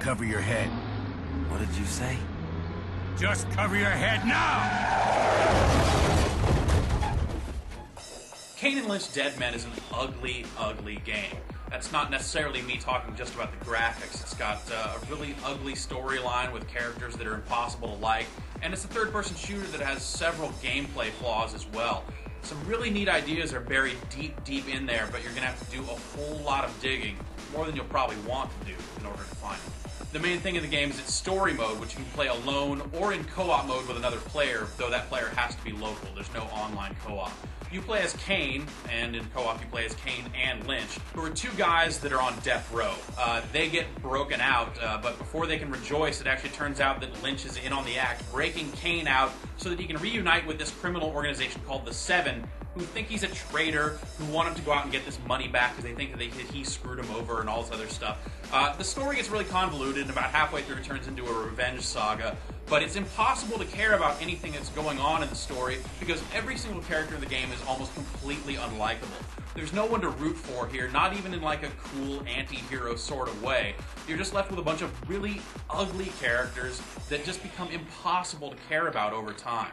cover your head. What did you say? Just cover your head now! Kane and Lynch Dead Men is an ugly, ugly game. That's not necessarily me talking just about the graphics. It's got a really ugly storyline with characters that are impossible to like, and it's a third-person shooter that has several gameplay flaws as well. Some really neat ideas are buried deep, deep in there, but you're going to have to do a whole lot of digging, more than you'll probably want to do in order to find them. The main thing in the game is its story mode, which you can play alone or in co-op mode with another player, though that player has to be local. There's no online co-op. You play as Kane, and in co-op you play as Kane and Lynch, who are two guys that are on death row. They get broken out, but before they can rejoice, it actually turns out that Lynch is in on the act, breaking Kane out so that he can reunite with this criminal organization called the Seven, who think he's a traitor, who want him to go out and get this money back because they think that he screwed him over and all this other stuff. The story gets really convoluted, and about halfway through it turns into a revenge saga, but it's impossible to care about anything that's going on in the story because every single character in the game is almost completely unlikable. There's no one to root for here, not even in like a cool anti-hero sort of way. You're just left with a bunch of really ugly characters that just become impossible to care about over time.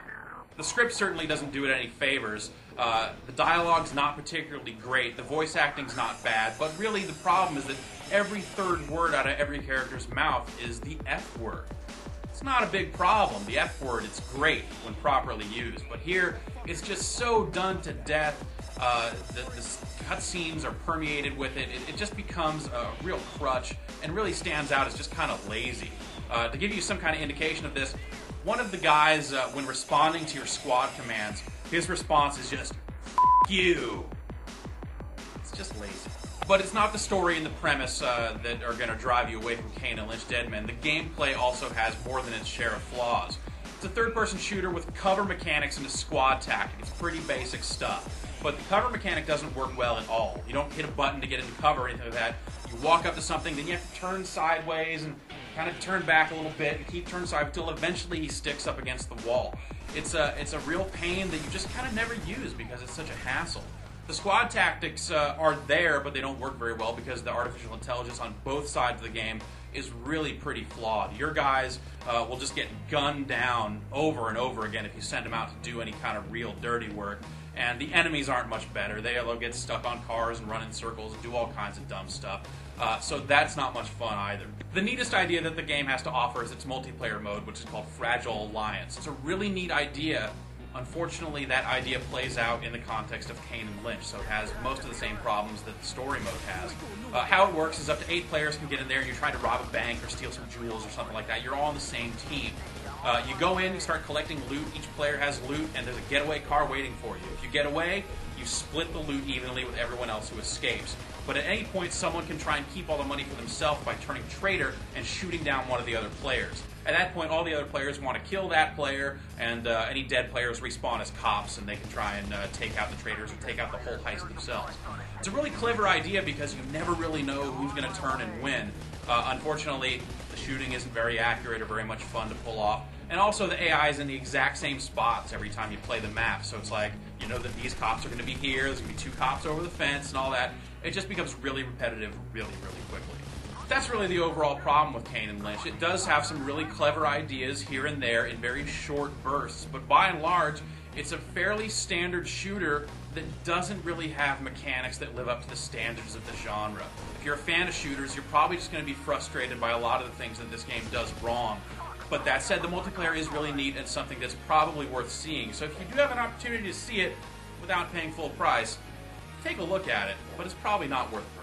The script certainly doesn't do it any favors. The dialogue's not particularly great, the voice acting's not bad, but really the problem is that every third word out of every character's mouth is the F word. It's not a big problem. The F word, it's great when properly used, but here it's just so done to death. The cutscenes are permeated with it. It just becomes a real crutch and really stands out as just kind of lazy. To give you some kind of indication of this, one of the guys, when responding to your squad commands, his response is just, "F*** you." It's just lazy. But it's not the story and the premise that are going to drive you away from Kane and Lynch Dead Men. The gameplay also has more than its share of flaws. It's a third-person shooter with cover mechanics and a squad tactic. It's pretty basic stuff. But the cover mechanic doesn't work well at all. You don't hit a button to get into cover or anything like that. You walk up to something, then you have to turn sideways and kind of turn back a little bit and keep turning sideways until eventually he sticks up against the wall. It's a real pain that you just kind of never use because it's such a hassle. The squad tactics are there, but they don't work very well because the artificial intelligence on both sides of the game is really pretty flawed. Your guys will just get gunned down over and over again if you send them out to do any kind of real dirty work. And the enemies aren't much better. They'll get stuck on cars and run in circles and do all kinds of dumb stuff. So that's not much fun either. The neatest idea that the game has to offer is its multiplayer mode, which is called Fragile Alliance. It's a really neat idea. Unfortunately, that idea plays out in the context of Kane and Lynch, so it has most of the same problems that the story mode has. How it works is up to 8 players can get in there and you're trying to rob a bank or steal some jewels or something like that. You're all on the same team. You go in, you start collecting loot, each player has loot, and there's a getaway car waiting for you. If you get away, you split the loot evenly with everyone else who escapes. But at any point, someone can try and keep all the money for themselves by turning traitor and shooting down one of the other players. At that point, all the other players want to kill that player, and any dead players respawn as cops, and they can try and take out the traitors or take out the whole heist themselves. It's a really clever idea because you never really know who's going to turn and win. Unfortunately, the shooting isn't very accurate or very much fun to pull off. And also, the AI is in the exact same spots every time you play the map. So it's like, you know that these cops are going to be here, there's going to be 2 cops over the fence and all that. It just becomes really repetitive really, really quickly. That's really the overall problem with Kane and Lynch. It does have some really clever ideas here and there in very short bursts, but by and large, it's a fairly standard shooter that doesn't really have mechanics that live up to the standards of the genre. If you're a fan of shooters, you're probably just going to be frustrated by a lot of the things that this game does wrong. But that said, the multiplayer is really neat and something that's probably worth seeing. So if you do have an opportunity to see it without paying full price, take a look at it, but it's probably not worth it.